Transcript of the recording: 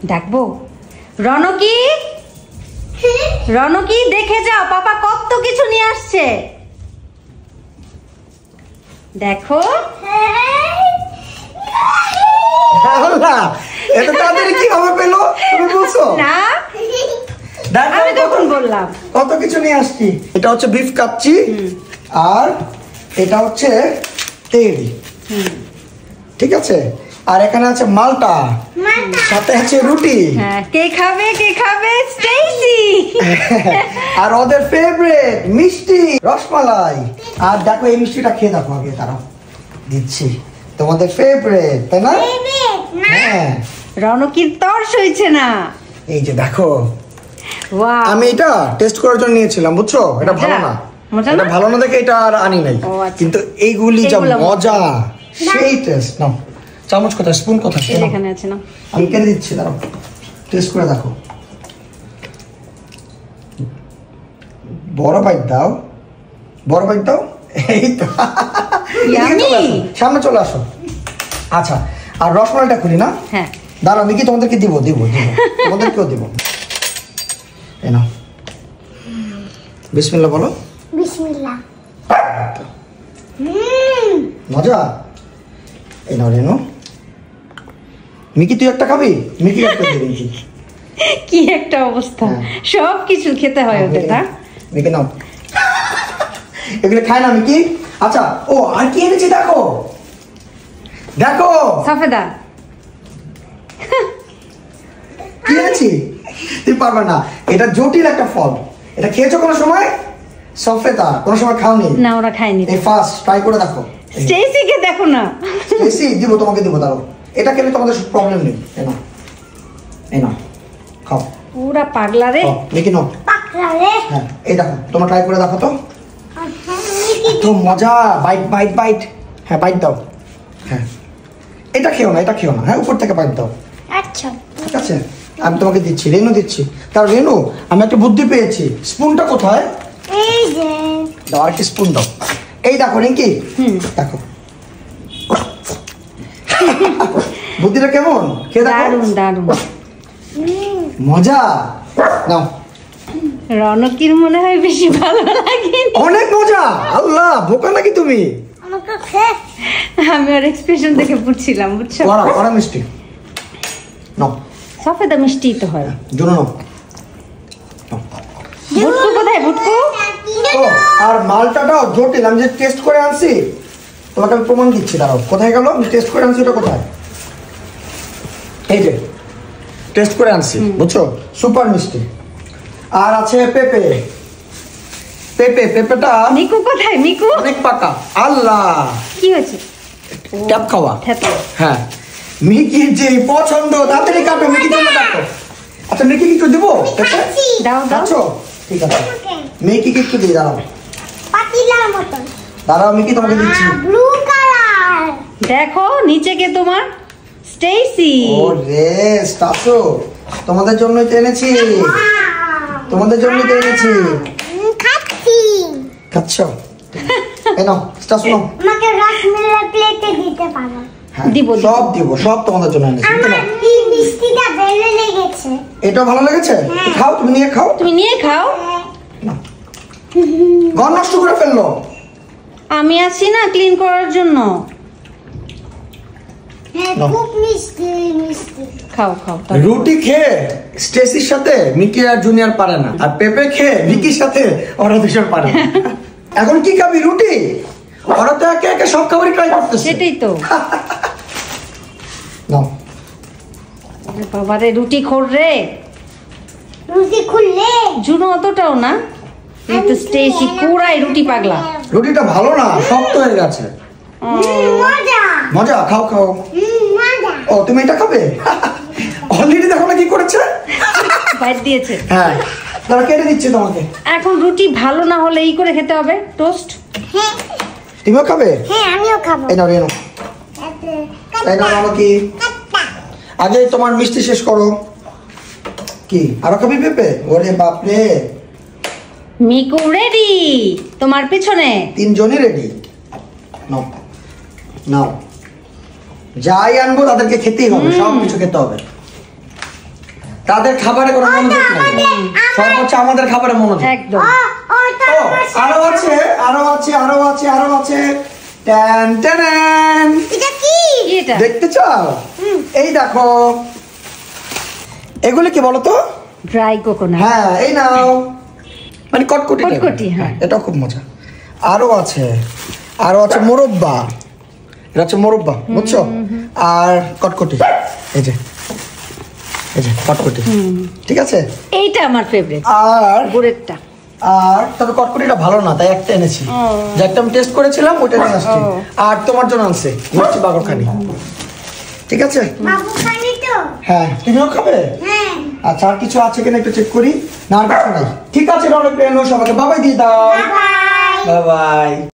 ডাকবো রনকি, রনকি দেখে যাও পাপা কত কিছু নিয়ে আসছে। দেখো এটা তাদের কি হবে পেলো তুমি বলছো না, আমি তখন বললাম কত কিছু নিয়ে আসছি। এটা হচ্ছে বিফ কাচ্চি আর এটা হচ্ছে তেরি, ঠিক আছে। আর এখানে আছে মালটা, সাথে আছে রুটি। কে খাবে কে খাবে? স্টেসি। আর ওদের ফেভারিট মিষ্টি রসমালাই। আর দেখো এই মিষ্টিটা খেয়ে দেখো আগে, তারা দিচ্ছি তোমাদের ফেভারিট, তাই না? হ্যাঁ, রনকির তর্স হইছে না। এই যে দেখো, ওয়াও, আমি এটা টেস্ট করার জন্য নিয়েছিলাম, বুঝছো? এটা ভালো না, এটা ভালো না দেখে এটা আর আনি নাই। কিন্তু এইগুলি যা মজা, সেই টেস্ট। নাও চামচ কোথায়, স্পুন কোথায়? এখানে আছে না, আমি কেটে দিচ্ছি, দাঁড়াও টেস্ট করে দেখো। বড় বাইট দাও, বড় বাইট দাও। এই তো, সামনে চলে আসো। আচ্ছা, আর রসমালাইটা খুলি না? হ্যাঁ দাঁড়াও, আমি কি তোমাদেরকে দিব দিব দিব তোমাদেরকেও দিব। এই নাও, বিসমিল্লাহ বলো। বিসমিল্লাহ। মজা। এই নাও রেনু, মিকি তুই একটা খাবি? মিকি একটা দিবি। কি একটা অবস্থা, সব কিছু খেতে হয় ওদের। না মিকি নাও, এগুলো খায় না মিকি। আচ্ছা, ও আর কি এনেছি দেখো, দেখো সফেদা কি এনেছি। তুই পারবে না, এটা জটিল একটা ফল। এটা খেয়েছো কোনো সময়? সফেদা কোনো সময় খাওনি? না, ওরা খায়নি। এই ফার্স্ট ট্রাই করে দেখো। স্টেসিকে দেখো না। স্টেসি দিব, তোমাকে দিব, দাঁড়াও। এটা খেলে তোমাদের প্রবলেম নেই। এই নাও, এই নাও, খাও। পুরা পাগলা রে। দেখি নাও, পাগলা রে। হ্যাঁ এই দেখো, তোমরা ট্রাই করে দেখো তো। তো মজা, বাইট বাইট বাইট। হ্যাঁ বাইট দাও। হ্যাঁ, এটা খেও না, এটা খেও না। হ্যাঁ, উপর থেকে বাইট দাও। আচ্ছা ঠিক আছে, আমি তোমাকে দিচ্ছি, রেনু দিচ্ছি। কারণ রেনু, আমি একটা বুদ্ধি পেয়েছি। স্পুনটা কোথায়? এই যে দাও, আর কি স্পুন দাও। এই দেখো রিঙ্কি, দেখো বুদ্ধিটা কেমন, খেয়ে দেখো। দারুন দারুন মজা। নাও, রনকির মনে হয় বেশি ভালো লাগে। অনেক মজা। আল্লাহ, বোকা নাকি তুমি? আমাকে খেয়ে আমি ওর এক্সপ্রেশন দেখে বুঝছিলাম, বুঝছো? কড়া কড়া মিষ্টি। নাও, সফেদা মিষ্টি তো হয়। জন্য নাও। ভুটকু কোথায়? ভুটকু ও, আর মালটাটাও জটিল, আমি যে টেস্ট করে আনছি, তোমাকে আমি প্রমাণ দিচ্ছি। দাঁড়াও, কোথায় গেল? আমি টেস্ট করে আনছি, ওটা কোথায়? এই যে টেস্ট করে আনছি, বুঝছো? সুপার মিষ্টি। আর আছে পেঁপে, পেঁপে, পেঁপেটা মিকু কোথায়? মিকু অনেক পাকা। আল্লাহ, কি হয়েছে? ট্যাপ খাওয়া। থেতলা। হ্যাঁ, মিকির যে পছন্দ, তাড়াতাড়ি কাটো। মিকি তুমি দেখো। আচ্ছা, মিকি একটু দেবো পেঁপে? দাও দাও। আচ্ছা ঠিক আছে, মিকি একটু দিই। দাঁড়াও পাতিলার মতন। দাঁড়াও, মিকি তোমাকে দিচ্ছি। Blue colour. দেখো নিচে কে তোমার? স্টেসি। ও রে স্টাসো, তোমাদের জন্যই তো এনেছি, তোমাদের জন্যই তো এনেছি। খাচ্ছি। খাচ্ছ? এই নাও স্টাসো, নাও। আমাকে রসমালাই প্লেটে দিতে পারো? হ্যাঁ, দিব, দিব। সব দিব, সব তোমাদের জন্য এনেছি। আমার এই মিষ্টিটা ভালো লেগেছে। এটা ভালো লেগেছে? হ্যাঁ। খাও, তুমি নিয়ে খাও। তুমি নিয়ে খাও। নাও। ঘর নষ্ট করে ফেললো। আমি আছি না ক্লিন করার জন্য। হ্যাঁ, খুব মিষ্টি মিষ্টি। খাও খাও। রুটি খেয়ে স্টেসির সাথে মিকি আর জুনিয়র পারে না, আর পেঁপে খেয়ে মিকির সাথে ওরা দুজন পারে না। এখন কি খাবি? রুটি? ওরা তো একে একে সব খাবারই ট্রাই করতেছে। সেটাই তো। নাও। বাবারে রুটি খোর রে। রুটি খুললে জুনো অতটাও না। এই তো স্টেসি পুরাই রুটি পাগলা। রুটিটা ভালো না, শক্ত হয়ে গেছে। মজা। মজা, খাও খাও। মজা। ও তুমি এটা খাবে? অলরেডি দেখো না কি করেছে। বাইট দিয়েছে। হ্যাঁ, দাঁড়া কেটে দিচ্ছি তোমাকে। এখন রুটি ভালো না হলে এই করে খেতে হবে, টোস্ট। হ্যাঁ তুমিও খাবে? হ্যাঁ, আমিও খাবো। এই নাও রেনু, এই নাও নাও। কি আগে তোমার মিষ্টি শেষ করো। কি আরো খাবি পেঁপে? ওরে বাপরে, মিকু রেডি তোমার পিছনে। তিনজনই রেডি। নাও নাও, যাই আনবো তাদেরকে খেতেই হবে, সব কিছু খেতে হবে। তাদের খাবারে কোনো মনোযোগ নেই, সব হচ্ছে আমাদের খাবারে মনোযোগ। একদম। ও, আরো আছে আরো আছে আরো আছে আরো আছে। ট্যান ট্যান, এটা কি? কি এটা? দেখতে চাও? এই দেখো, এগুলো কি বলো তো? Dry coconut. হ্যাঁ, এই নাও, মানে কটকটি type-এর। কটকটি, হ্যাঁ। এটাও খুব মজা। আরো আছে মোরব্বা, এটা হচ্ছে মোরব্বা, বুঝছো? আর কটকটি, এই যে কটকটি, ঠিক আছে। এইটা আমার ফেভারিট, আর গুড়েরটা। তবে কটকটিটা ভালো না, তাই একটা এনেছি, যে একটা আমি টেস্ট করেছিলাম ওইটা নিয়ে আসছি। আর তোমার জন্য আনছে মিষ্টি বাগরখানি, ঠিক আছে। বাবু খানি তো? হ্যাঁ, তুমিও খাবে? হ্যাঁ। আচ্ছা, আর কিছু আছে কিনা একটু চেক করি। না, আর কিছু নাই, ঠিক আছে। অনেক সবাইকে বাবাই দিয়ে দাও, বাই। Bye bye.